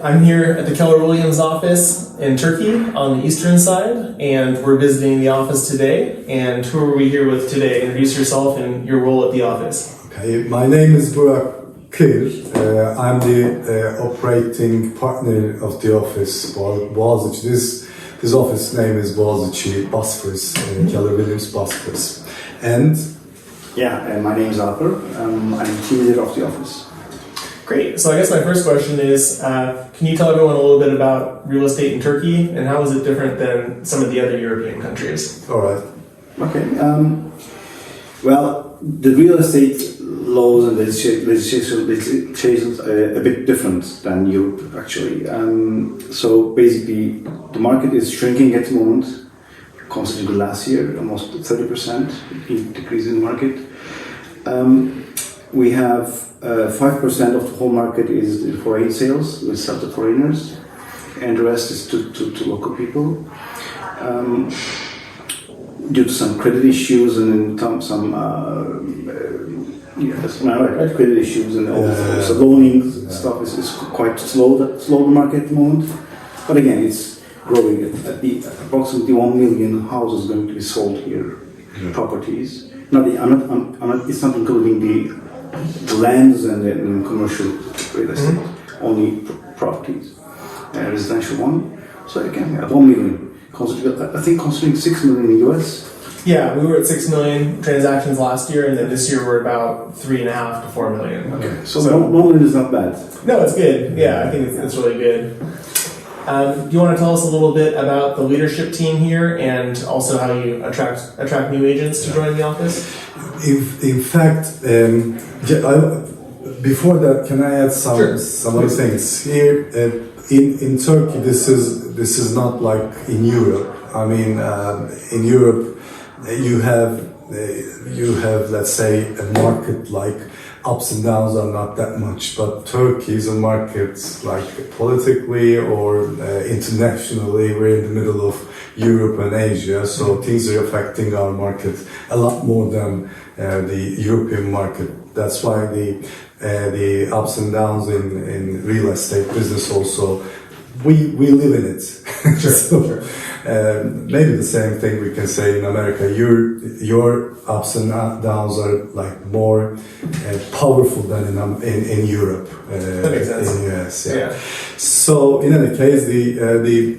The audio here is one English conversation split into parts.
I'm here at the Keller Williams office in Turkey on the eastern side, and we're visiting the office today. And who are we here with today? Introduce yourself and your role at the office. Okay, my name is Burak Kır. I'm the operating partner of the office, Bogazici. This office name is Bogazici Bosphorus, Keller Williams Bosphorus. And my name is Alper. I'm team leader of the office. Great. So I guess my first question is, can you tell everyone a little bit about real estate in Turkey and how is it different than some of the other European countries? all right. Okay. Well, the real estate laws and legislations are a bit different than Europe, actually. So basically, the market is shrinking at the moment, considering the last year, almost 30% decrease in the market. We have 5% of the whole market is in foreign sales, we sell to foreigners, and the rest is to local people. Due to some credit issues and some credit issues and also loaning stuff is quite slow the market at the moment. But again, it's growing. At the approximately 1 million houses going to be sold here, properties. It's not including the lands and the commercial real estate, only properties, residential one. So again, we have 1 million. Considering 6 million in the US. Yeah, we were at 6 million transactions last year, and then this year we're about 3.5 to 4 million. Okay, so 1 million is not bad. No, it's good. Yeah, I think it's really good. Do you want to tell us a little bit about the leadership team here and also how you attract new agents to join the office? In fact, before that, can I add some other things here? In Turkey, this is not like in Europe. I mean, in Europe, you have let's say a market like ups and downs are not that much, but Turkey is a market like politically or internationally. We're in the middle of Europe and Asia, so things are affecting our market a lot more than the European market. That's why the ups and downs in real estate business also, we live in it. So, maybe the same thing we can say in America. Your ups and downs are like more powerful than in Europe. That makes sense. In US, yeah. So in any case, the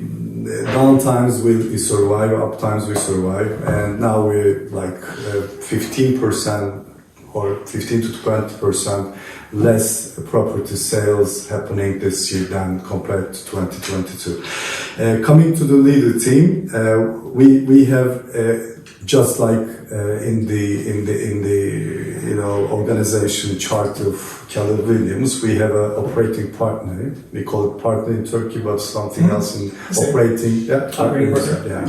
down times we survive, up times we survive, and now we're like 15% or 15 to 20% less property sales happening this year than compared to 2022. Coming to the leader team, we have just like in the organization chart of Keller Williams, we have an operating partner. We call it partner in Turkey, but something else in operating. Yeah, operating partner. Yeah.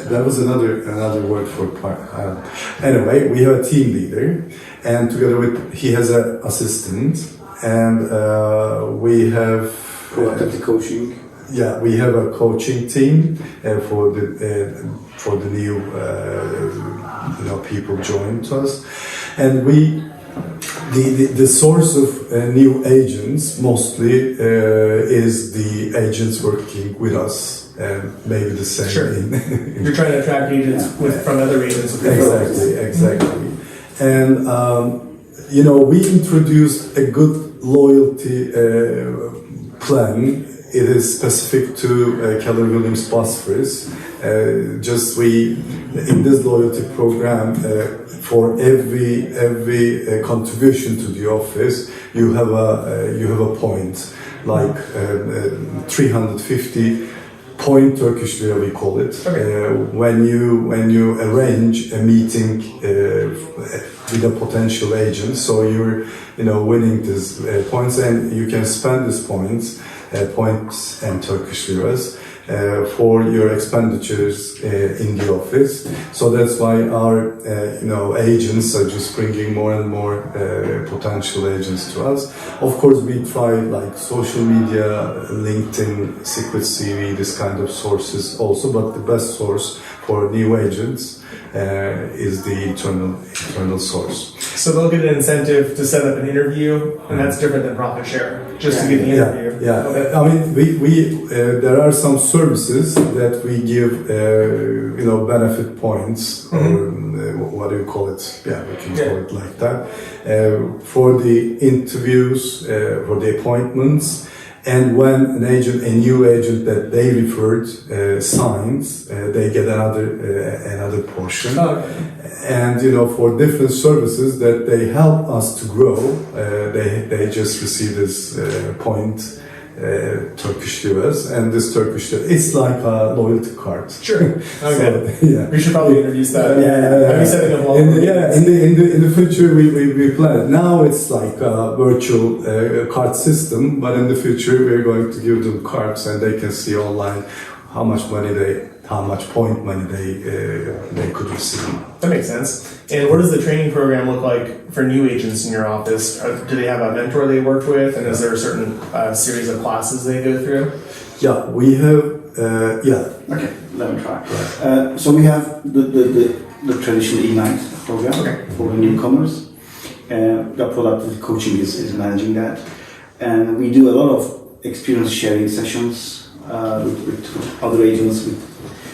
That was another word for partner. Anyway, we have a team leader, and together with he has an assistant, and we have Productive coaching. Yeah, we have a coaching team for the new people joining to us, and the source of new agents mostly is the agents working with us. And maybe the same. Sure. You're trying to attract agents from other agents. Exactly. And we introduced a good loyalty plan. It is specific to Keller Williams Bosphorus. In this loyalty program, for every contribution to the office, you have a point, like 350 point Turkish lira, we call it. Okay. When you arrange a meeting with a potential agent, so you're winning these points, and you can spend these points and Turkish liras for your expenditures in the office. So that's why our agents are just bringing more and more potential agents to us. Of course, we try like social media, LinkedIn, Secret CV, this kind of sources also, but the best source for new agents is the internal source. So they'll get an incentive to set up an interview, and that's different than profit share, just to get the interview. Yeah. Okay. I mean, we there are some services that we give, benefit points, or what do you call it? Yeah, we can call it like that. For the interviews, for the appointments, and when a new agent that they referred signs, they get another portion. Okay. And for different services that they help us to grow, they just receive this point, Turkish liras, and this Turkish lira, it's like a loyalty card. Sure. Okay. So, yeah. We should probably introduce that. Yeah. Are you setting up all in the future we plan it. Now it's like a virtual card system, but in the future we're going to give them cards and they can see online how much point money they could receive. That makes sense. And what does the training program look like for new agents in your office? Do they have a mentor they work with, and is there a certain series of classes they go through? Yeah, we have. Okay, let me try. So we have the traditional Ignite program for newcomers. The product coaching is managing that, and we do a lot of experience sharing sessions with other agents,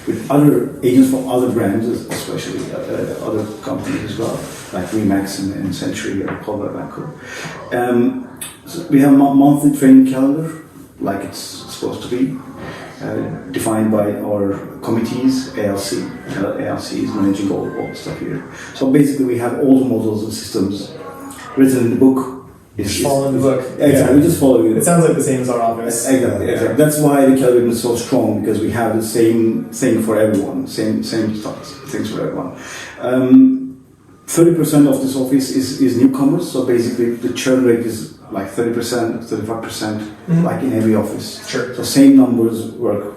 with other agents from other brands, especially other companies as well, like Remax and Century or Powell Banco. So we have a monthly training calendar, like it's supposed to be, defined by our committees. ALC is managing all the stuff here. So basically, we have all the models and systems written in the book. Just following the book. Exactly, we just follow it. It sounds like the same as our office. Exactly. That's why the Keller Williams is so strong, because we have the same thing for everyone, same things for everyone. 30% of this office is newcomers, so basically the churn rate is like 30%, 35%, like in every office. Sure. So same numbers work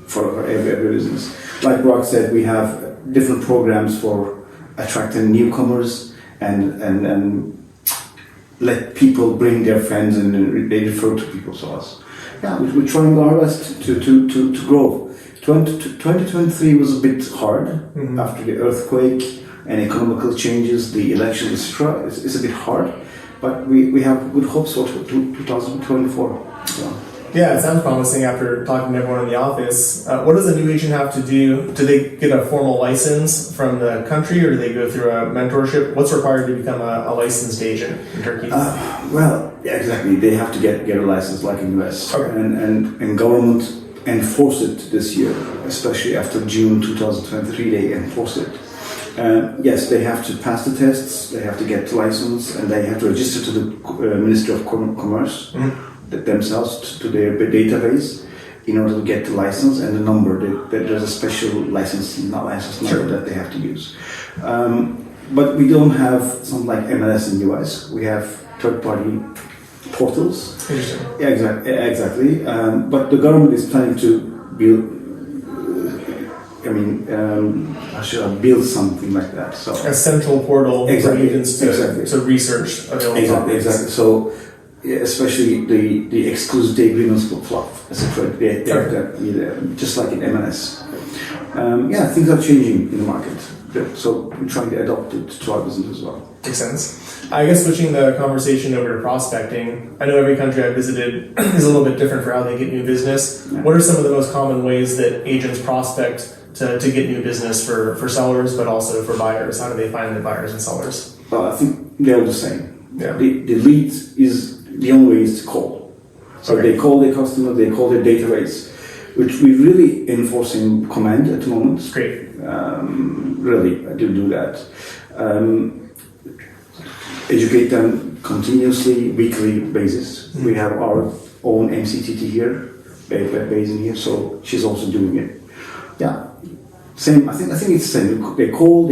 for every business. Like Brock said, we have different programs for attracting newcomers and let people bring their friends and they refer to people to us. Yeah, we're trying our best to grow. 2023 was a bit hard after the earthquake and economical changes, the election, etc. It's a bit hard, but we have good hopes for 2024. So. Yeah, it sounds promising after talking to everyone in the office. What does a new agent have to do? Do they get a formal license from the country, or do they go through a mentorship? What's required to become a licensed agent in Turkey? Well, yeah, exactly. They have to get a license like in the US. Okay. And government enforced it this year, especially after June 2023, they enforced it. Yes, they have to pass the tests, they have to get the license, and they have to register to the Ministry of Commerce. Themselves to their database in order to get the license and the number. There's a special license number that they have to use. But we don't have something like MLS in the US. We have third-party portals. Interesting. Yeah, exactly. But the government is planning to build. Build something like that. So a central portal for agents to research available topics. Exactly. So. Especially the exclusivity agreements for fluff, etc. Just like in MLS. Things are changing in the market. So we're trying to adopt it to our business as well. Makes sense. I guess switching the conversation over to prospecting, I know every country I've visited is a little bit different for how they get new business. Yeah. What are some of the most common ways that agents prospect to get new business for sellers, but also for buyers? How do they find the buyers and sellers? Well, I think they're the same. Yeah. The lead is the only way is to call. So they call their customer, they call their database, which we really enforce in Command at the moment. Great. Really, I do that. Educate them continuously, weekly basis. We have our own MCTT here, based in here, so she's also doing it. Yeah. Same. I think it's the same. They call.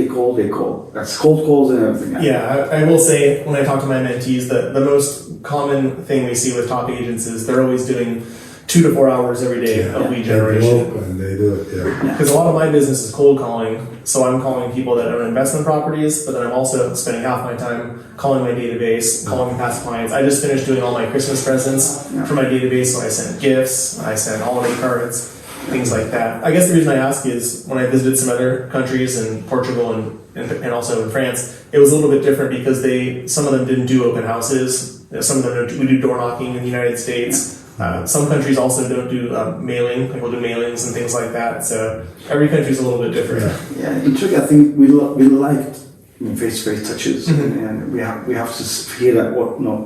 That's cold calls and everything. Yeah, I will say when I talk to my mentees, the most common thing we see with top agents is they're always doing 2 to 4 hours every day of lead generation. They do it. Yeah. Because a lot of my business is cold calling, so I'm calling people that own investment properties, but then I'm also spending half my time calling my database, calling past clients. I just finished doing all my Christmas presents for my database, so I sent gifts, I sent holiday cards. things like that. I guess the reason I ask is when I visited some other countries in Portugal and also in France, it was a little bit different because some of them didn't do open houses. Some of them we do door knocking in the United States. Some countries also don't do mailing. People do mailings and things like that. So every country is a little bit different. Yeah, in Turkey, I think we liked face-to-face touches, and we have to hear that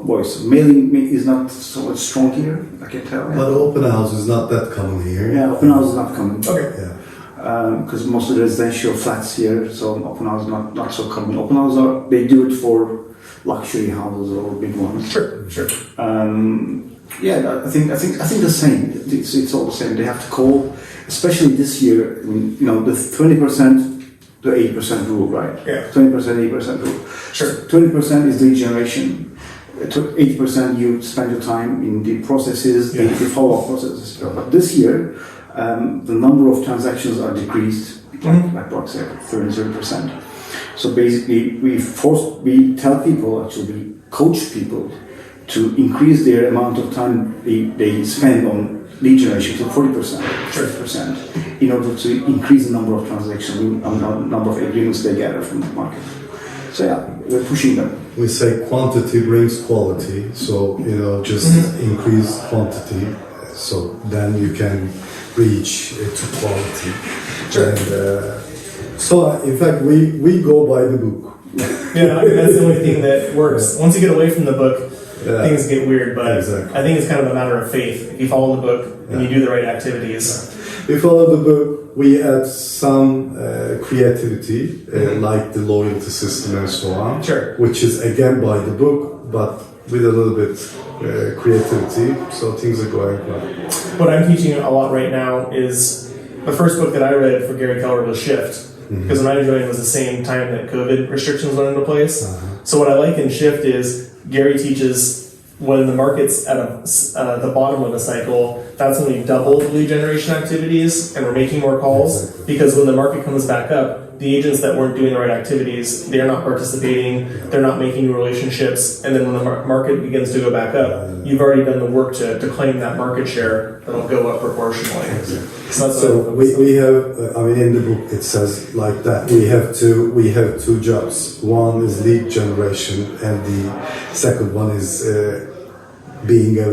voice. Mailing is not so much strong here, I can tell. But open house is not that common here. Yeah, open house is not common. Okay. Yeah. Because most of the residential flats here, so open house is not so common. Open house they do it for luxury houses or big ones. Sure. Yeah, I think the same. It's all the same. They have to call, especially this year. I mean, the 20% to 80% rule, right? Yeah. 20%, 80% rule. Sure. 20% is lead generation. 80% you spend your time in the processes, the follow-up processes. But this year, the number of transactions are decreased, like Brock said, 30%. So basically, we tell people, actually, we coach people to increase their amount of time they spend on lead generation to 40%, 30%, in order to increase the number of transactions, number of agreements they gather from the market. So yeah, we're pushing them. We say quantity brings quality, so just increase quantity, so then you can reach to quality. Sure. And so in fact, we go by the book. Yeah, I mean, that's the only thing that works. Once you get away from the book, things get weird, but exactly. I think it's kind of a matter of faith. If you follow the book and you do the right activities. We follow the book, we add some creativity, like the loyalty system and so on, Sure. which is again by the book, but with a little bit creativity, so things are going well. What I'm teaching a lot right now is the first book that I read for Gary Keller was Shift. Because when I joined it was the same time that COVID restrictions went into place. So what I like in Shift is Gary teaches when the market's at the bottom of the cycle, that's when we double lead generation activities and we're making more calls. Exactly. Because when the market comes back up, the agents that weren't doing the right activities, they're not participating, they're not making new relationships, and then when the market begins to go back up, you've already done the work to claim that market share that'll go up proportionally. So we have, in the book it says like that, we have two jobs. One is lead generation and the second one is being a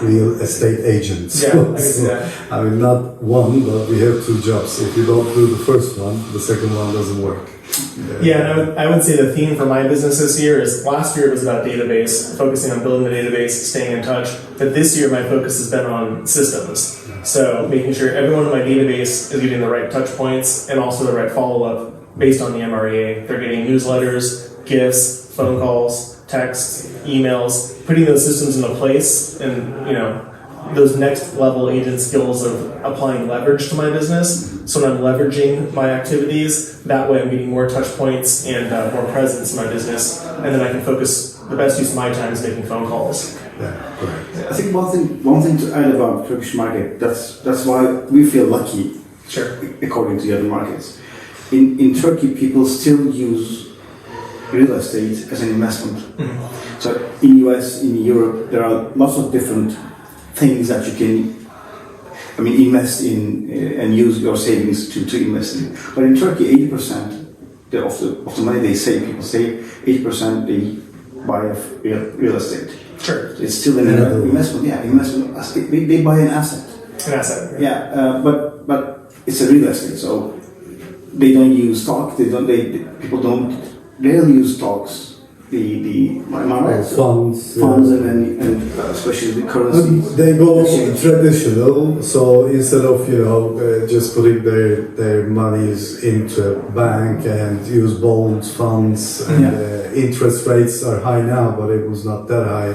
real estate agent. Yeah, I can see that. Not one, but we have two jobs. If you don't do the first one, the second one doesn't work. Yeah, and I would say the theme for my business this year is last year it was about database, focusing on building the database, staying in touch. But this year my focus has been on systems. So making sure everyone in my database is getting the right touch points and also the right follow-up based on the MREA. They're getting newsletters, gifts, phone calls, texts, emails, putting those systems into place and, those next level agent skills of applying leverage to my business. So when I'm leveraging my activities, that way I'm getting more touch points and more presence in my business. And then I can focus, the best use of my time is making phone calls. Yeah, correct. I think one thing to add about Turkish market, that's why we feel lucky, Sure. according to the other markets. In Turkey, people still use real estate as an investment. So in US, in Europe, there are lots of different things that you can, invest in and use your savings to invest in. But in Turkey, 80% of the money they save, people save 80% they buy real estate. Sure. It's still an investment. Yeah, investment. They buy an asset. An asset. Yeah, but it's a real estate, so they don't use stock. People don't rarely use stocks. Am I right? Funds and especially the currencies. They go traditional, so instead of just putting their monies into a bank and use bonds, funds, and interest rates are high now, but it was not that high.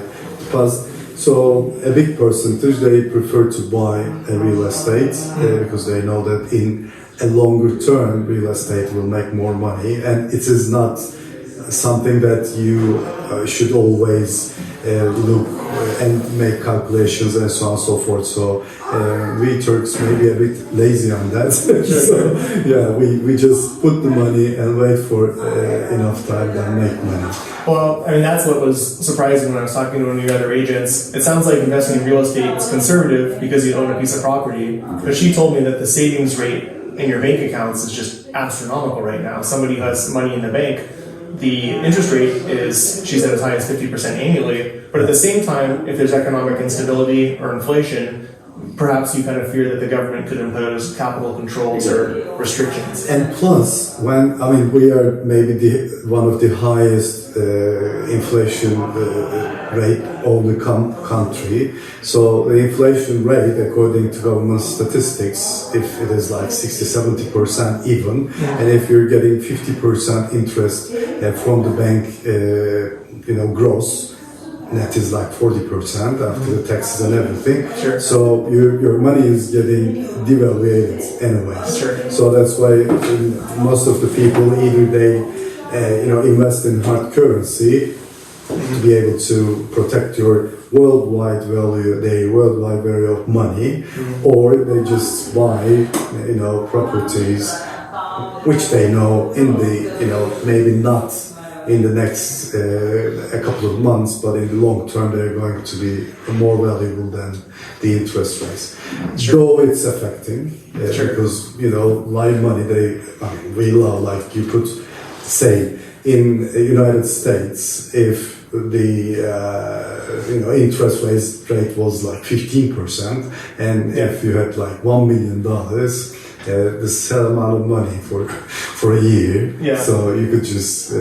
So a big percentage they prefer to buy a real estate because they know that in a longer term real estate will make more money, and it is not something that you should always look and make calculations and so on and so forth. So we Turks may be a bit lazy on that. So yeah, we just put the money and wait for enough time and make money. Well, I mean, that's what was surprising when I was talking to one of your other agents. It sounds like investing in real estate is conservative because you own a piece of property. But she told me that the savings rate in your bank accounts is just astronomical right now. Somebody who has money in the bank, the interest rate is, she said, as high as 50% annually. But at the same time, if there's economic instability or inflation, perhaps you kind of fear that the government could impose capital controls or restrictions. And plus, we are maybe one of the highest inflation rate of the country. So the inflation rate, according to government statistics, if it is like 60-70% even, and if you're getting 50% interest from the bank, gross, net is like 40% after the taxes and everything. Sure. So your money is getting devaluated anyways. Sure. So that's why most of the people either they invest in hard currency to be able to protect your worldwide value of money, or they just buy properties which they know in the maybe not in the next a couple of months, but in the long term they're going to be more valuable than the interest rates. Sure. Though it's affecting, because live money, we love, like you could say in the United States, if the interest rate was like 15%, and if you had like $1 million, the same amount of money for a year, so you could just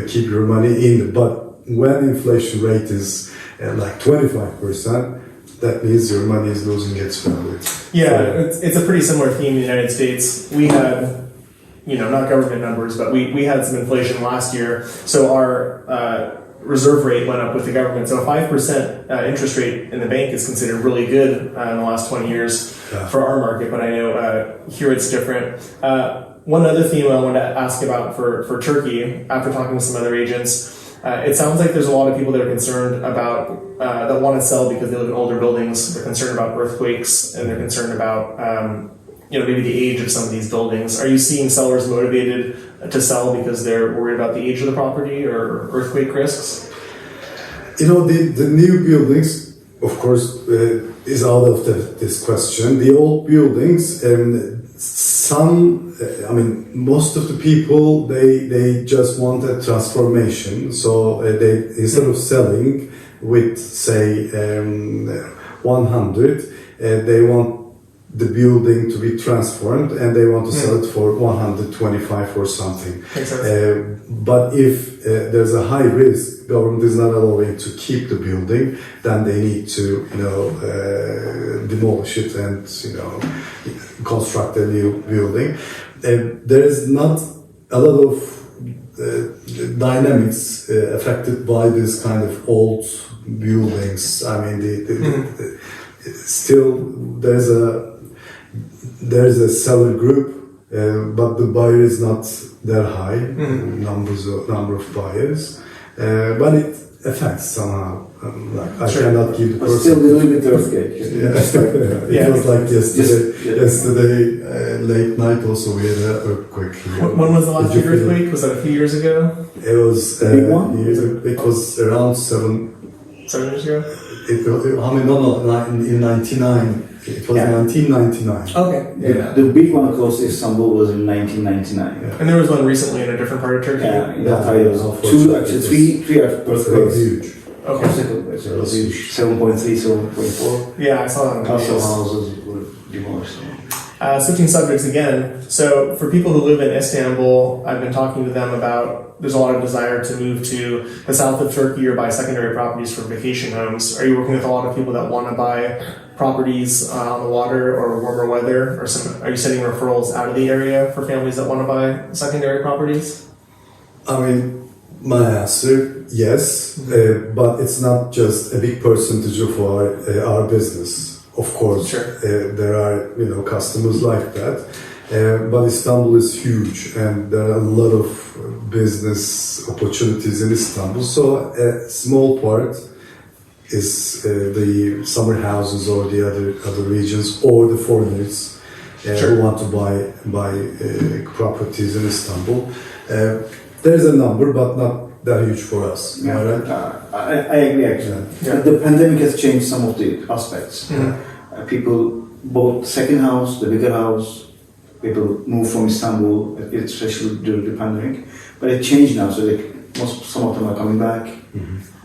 keep your money in. But when inflation rate is like 25%, that means your money is losing its value. Yeah, it's a pretty similar theme in the United States. We had, not government numbers, but we had some inflation last year. So our reserve rate went up with the government. So a 5% interest rate in the bank is considered really good in the last 20 years for our market, but I know here it's different. One other theme I wanted to ask about for Turkey, after talking to some other agents, it sounds like there's a lot of people that are concerned about, that want to sell because they live in older buildings. They're concerned about earthquakes, and they're concerned about maybe the age of some of these buildings. Are you seeing sellers motivated to sell because they're worried about the age of the property or earthquake risks? The new buildings, of course, is out of this question. The old buildings, most of the people, they just want a transformation. So they, instead of selling with, say, 100, they want the building to be transformed, and they want to sell it for 125 or something. But if there's a high risk, government is not allowing to keep the building, then they need to demolish it and construct a new building. There is not a lot of dynamics affected by this kind of old buildings. Still there's a seller group, but the buyer is not that high, number of buyers, but it affects somehow. I cannot give the person. Still a little bit earthquake. It was like yesterday late night also we had an earthquake. When was the last big earthquake? Was that a few years ago? It was big one? It was around 7 years ago? In 99. It was 1999. Okay. The big one close to Istanbul was in 1999. And there was one recently in a different part of Turkey? In Hatay, three earthquakes. Huge. Okay. It was huge. 7.3, 7.4. Yeah, I saw that on the Couple videos. houses were demolished. Switching subjects again, so for people who live in Istanbul, I've been talking to them about there's a lot of desire to move to the south of Turkey or buy secondary properties for vacation homes. Are you working with a lot of people that want to buy properties on the water or warmer weather? Or are you sending referrals out of the area for families that want to buy secondary properties? My answer, yes, but it's not just a big percentage of our business. Of course, Sure. There are customers like that, But Istanbul is huge, and there are a lot of business opportunities in Istanbul. So a small part is the summer houses or the other regions or the foreigners who want to buy properties in Istanbul. There's a number, but not that huge for us. Yeah. Right? I agree actually. Yeah. The pandemic has changed some of the aspects. People bought second house, the bigger house. People moved from Istanbul, especially during the pandemic. But it changed now, so some of them are coming back.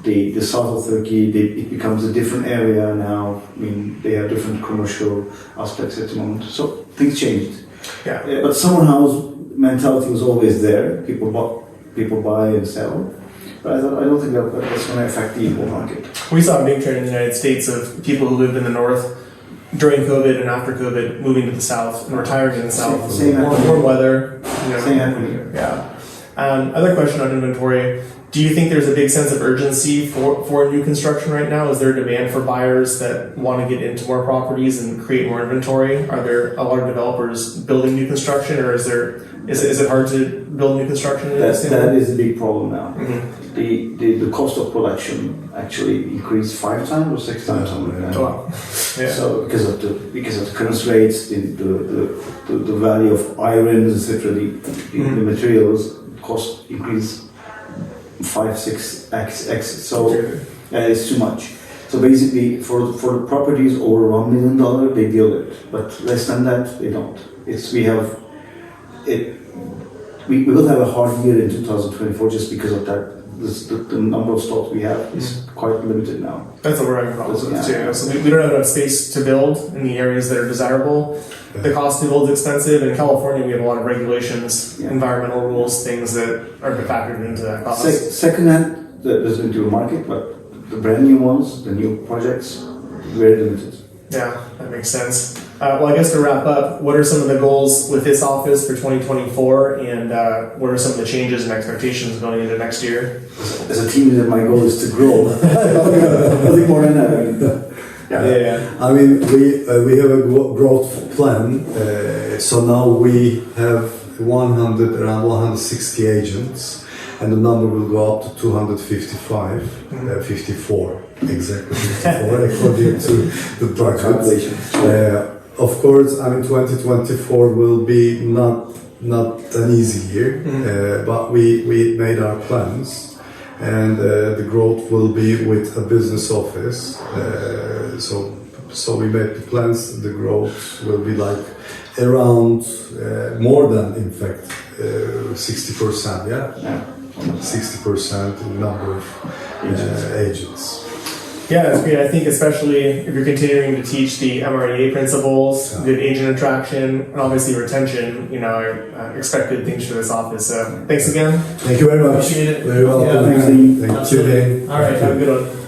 The south of Turkey, it becomes a different area now. I mean, they have different commercial aspects at the moment. So things changed. Yeah. But summer house mentality was always there. People buy and sell. But I don't think that's going to affect the whole market. We saw a big trend in the United States of people who lived in the north during COVID and after COVID moving to the south and retiring in the south. Same warm weather. Same happening here. Yeah. Other question on inventory. Do you think there's a big sense of urgency for new construction right now? Is there a demand for buyers that want to get into more properties and create more inventory? Are there a lot of developers building new construction, or is it hard to build new construction? That is a big problem now. Mm-hmm. The cost of production actually increased 5 times or 6 times. Oh, wow. Yeah. So because of the current rates, the value of irons, etc., the materials cost increase 5-6x. So it's too much. So basically, for the properties over $1 million, they deal it, but less than that, they don't. We will have a hard year in 2024 just because of that. The number of stocks we have is quite limited now. That's what we're having problems with too. So we don't have enough space to build in the areas that are desirable. The cost to build is expensive. In California, we have a lot of regulations, environmental rules, things that are factored into that cost. Second-hand, there's into a market, but the brand new ones, the new projects, very limited. Yeah, that makes sense. Well, I guess to wrap up, what are some of the goals with this office for 2024, and what are some of the changes and expectations going into next year? As a team leader, my goal is to grow. Nothing more than that. Yeah. I mean, we have a growth plan. So now we have around 160 agents, and the number will go up to 255, 54, exactly 54, according to the budget. Of course, I mean, 2024 will be not an easy year, but we made our plans, and the growth will be with a business office. So we made the plans. The growth will be like around more than, in fact, 60%. Yeah, 60% in number of agents. Yeah, that's great. I think especially if you're continuing to teach the MREA principles, good agent attraction, and obviously retention, I expect good things for this office. So thanks again. Thank you very much. Appreciate it. Very welcome. Yeah, Thank you. All right, have a good one.